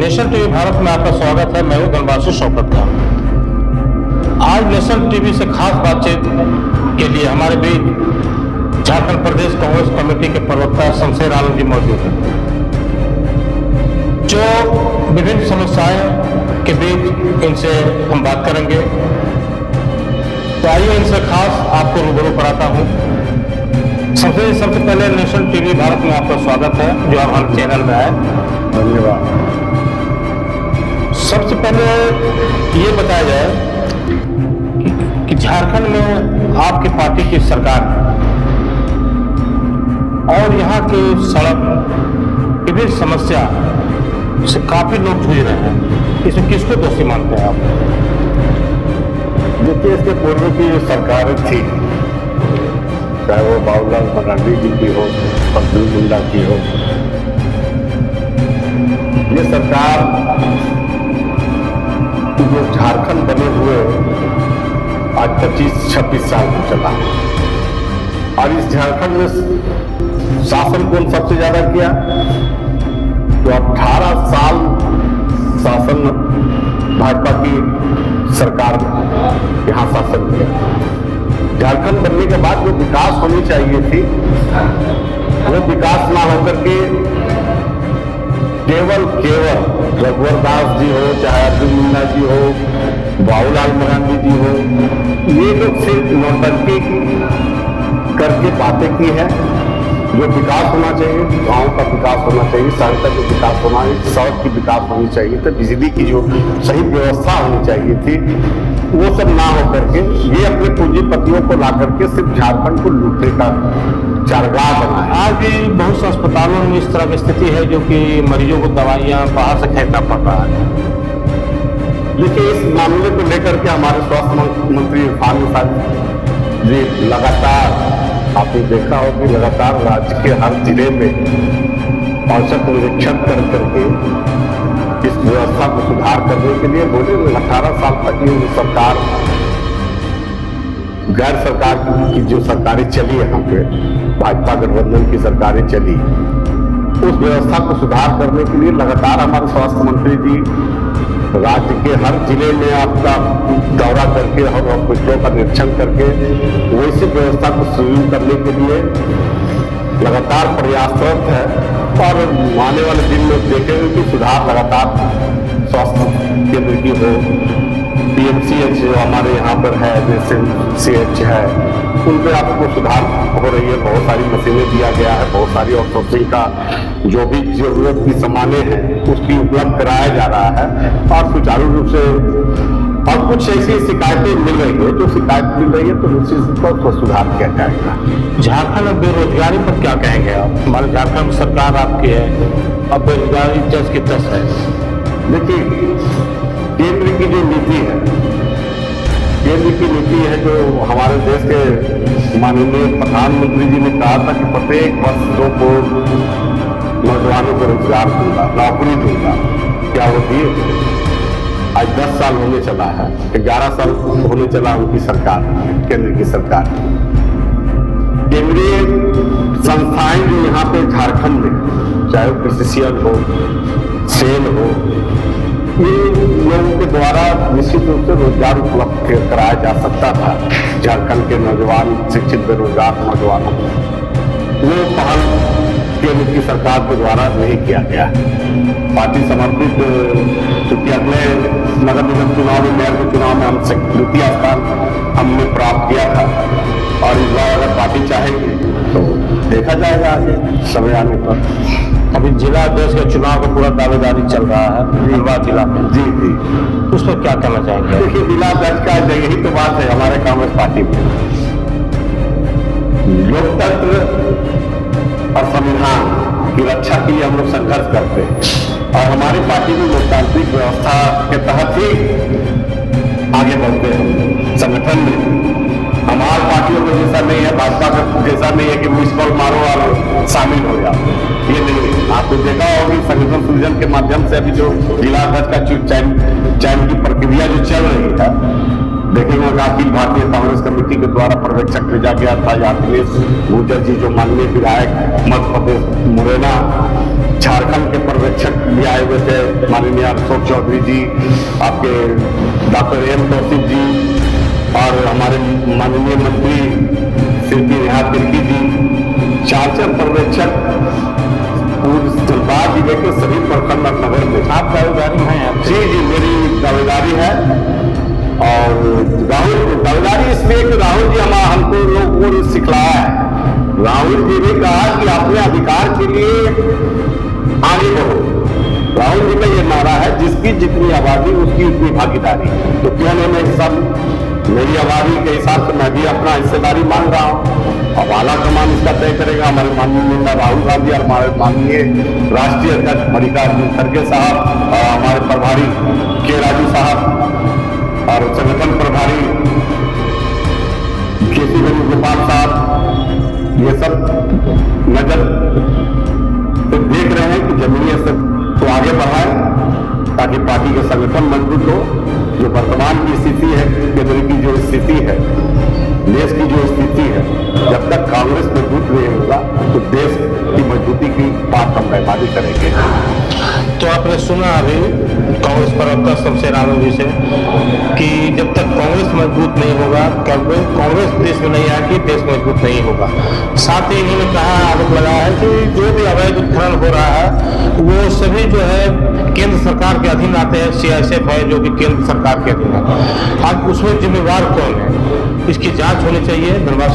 Nation TV Bharat में आपका स्वागत है। मैं हूं धनवासी शौकत खान। आज नेशन टीवी से खास बातचीत के लिए हमारे बीच झारखंड प्रदेश कांग्रेस कमेटी के प्रवक्ता शमशेर आलम जी मौजूद हैं, जो विभिन्न समस्याएं के बीच इनसे हम बात करेंगे। तो आइए इनसे खास आपको रूबरू कराता हूँ। सबसे पहले नेशन टीवी भारत में आपका स्वागत है, जो आप हमारे चैनल में आए। धन्यवाद। सबसे पहले ये बताया जाए कि झारखंड में आपकी पार्टी की सरकार और यहाँ की सड़क विभिन्न समस्या से काफी लोग जूझ रहे हैं, इसमें किसको दोषी मानते हैं आप? देखिए, इसके पूर्व की जो सरकार थी, चाहे वो बाबूलाल मरांडी जी की हो, अर्जुन मुंडा की हो, ये सरकार जो झारखंड बने हुए आज 25-26 साल हो चला, और इस झारखंड में शासन कौन सबसे ज्यादा किया? तो 18 साल शासन भाजपा की सरकार यहाँ शासन किया। झारखंड बनने के बाद जो विकास होनी चाहिए थी, वो विकास ना होकर के केवल रघुवर दास जी हो, चाहे अर्जुन मुंडा जी हो, बाबूलाल मरांडी जी हो, ये लोग सिर्फ नौटंकी करके बातें की है। जो विकास होना चाहिए, गांव का विकास होना चाहिए, शहर का जो विकास होना चाहिए, सड़क की विकास होनी चाहिए, तो बिजली की जो सही व्यवस्था होनी चाहिए थी, वो सब ना हो करके ये अपने पूंजीपतियों को ला करके सिर्फ झारखंड को लूटने का चारगाह बना है। आज भी बहुत से अस्पतालों में इस तरह की स्थिति है, जो कि मरीजों को दवाइयाँ बाहर से खरीदना पड़ रहा है। देखिए, इस मामले को लेकर के हमारे स्वास्थ्य मंत्री इरफान साहब जी लगातार, आपने देखा हो कि लगातार राज्य के हर जिले में औचक निरीक्षण कर करके इस व्यवस्था को सुधार करने के लिए बोले। 18 साल तक ये सरकार, गैर सरकार की जो सरकारें चली यहाँ पे, भाजपा गठबंधन की सरकारें चली, उस व्यवस्था को सुधार करने के लिए लगातार हमारे स्वास्थ्य मंत्री जी राज्य के हर जिले में आपका दौरा करके और हॉस्पिटलों का निरीक्षण करके वैसी व्यवस्था को सुदृढ़ करने के लिए लगातार प्रयासरत है। और आने वाले दिन में देखेंगे कि सुधार लगातार स्वास्थ्य केंद्र की हो, PMCH जो हमारे यहाँ पर है, CH है, उन पर आपको सुधार हो रही है। बहुत सारी मशीनें दिया गया है, बहुत सारी आउटसोर्सिंग का जो भी जरूरत की सामानें हैं उसकी उपलब्ध कराया जा रहा है, और सुचारू रूप से। और कुछ ऐसी शिकायतें मिल रही है, जो शिकायत मिल रही है तो निश्चित पर उसको सुधार किया जाएगा। झारखंड में बेरोजगारी पर क्या कहेंगे आप? हमारे झारखंड में सरकार आपकी है, अब बेरोजगारी 10 की 10 है। देखिए, केंद्र की जो नीति है, केंद्र की नीति है जो हमारे देश के माननीय प्रधानमंत्री जी ने कहा था कि प्रत्येक वर्ष 2 करोड़ नौजवानों को रोजगार दूंगा, नौकरी दूंगा। क्या वो दिए? आज 10 साल होने चला है, 11 साल होने चला उनकी सरकार, केंद्र की सरकार। केंद्रीय संस्थाएं जो यहाँ पे झारखंड में, चाहे वो PCCL हो, सेल हो, इन लोगों के द्वारा निश्चित रूप से रोजगार उपलब्ध कराया जा सकता था झारखंड के नौजवान, शिक्षित बेरोजगार नौजवानों को। वो पहल केंद्र की सरकार के द्वारा नहीं किया गया। पार्टी समर्पित, क्योंकि अगले नगर निगम चुनाव में, मेयर के चुनाव में हमसे द्वितीय स्थान हमने प्राप्त किया था, और इस बार अगर पार्टी चाहेगी तो देखा जाएगा आगे समय आने पर। अभी जिला अध्यक्ष का चुनाव का पूरा दावेदारी चल रहा है धनबाद जिला में। जी, उस पर क्या कहना चाहेंगे? देखिए, जिला अध्यक्ष का यही तो बात है हमारे कांग्रेस पार्टी में। लोकतंत्र और संविधान की रक्षा के लिए हम लोग संघर्ष करते हैं, और हमारी पार्टी में लोकतांत्रिक व्यवस्था के तहत ही आगे बढ़ते हैं। संगठन में हमारी पार्टियों में जैसा नहीं है, भाजपा का जैसा नहीं है कि मिस कॉल मारो और शामिल हो जाओ, ये नहीं। आपको देखा होगी संगठन सृजन के माध्यम से अभी जो जिला अध्यक्ष का चयन की प्रक्रिया जो चल रही है, देखेंगे कि अखिल भारतीय कांग्रेस कमेटी के द्वारा पर्यवेक्षक भेजा गया था। या अखिलेश गुर्जर जी जो माननीय विधायक मध्य प्रदेश मुरैना झारखंड के पर्यवेक्षक भी आए हुए थे माननीय अशोक चौधरी जी, आपके डॉक्टर एम तौसीफ जी और हमारे माननीय मंत्री श्री नेहा तिर्की जी, 4 पर्यवेक्षक जनपद जिले के सभी प्रखंड और नगर में। आप दावेदारी हैं? जी जी, मेरी दावेदारी है। और दावेदारी इसलिए कि राहुल जी हमको लोगों को सिखलाया है। राहुल जी ने कहा कि अपने अधिकार के लिए आगे बढ़ो। राहुल जी का ये नारा है, जिसकी जितनी आबादी उसकी उतनी भागीदारी। तो क्यों नहीं, मैं सब मेरी आबादी के हिसाब से मैं भी अपना हिस्सेदारी मांग रहा हूँ। अब आला कमान इसका तय करेगा हमारे माननीय नेता राहुल गांधी और हमारे माननीय राष्ट्रीय अध्यक्ष मल्लिकार्जुन खड़गे साहब और हमारे प्रभारी के राजू साहब और संगठन प्रभारी केसी वेणुगोपाल साहब, ये सब नजर से देख रहे हैं कि जमीनी स्तर को आगे बढ़ाएं ताकि पार्टी का संगठन मजबूत हो। जो वर्तमान की स्थिति है, केंद्र की जो स्थिति है, देश की जो स्थिति है, जब तक कांग्रेस मजबूत नहीं होगा तो देश की मजबूती की बात हम बेमानी करेंगे। तो आपने सुना अभी कांग्रेस प्रवक्ता शमशेर आलम जी से कि जब तक कांग्रेस मजबूत नहीं होगा, कांग्रेस देश में नहीं आएगी, देश मजबूत नहीं होगा। साथ ही इन्होंने कहा, आरोप लगाया है कि जो भी अवैध उत्खनन हो रहा है वो सभी जो है केंद्र सरकार के अधीन आते हैं। CISF है जो कि केंद्र सरकार के अधीन है। अब उसमें जिम्मेवार कौन है, इसकी जांच होनी चाहिए। धन्यवाद।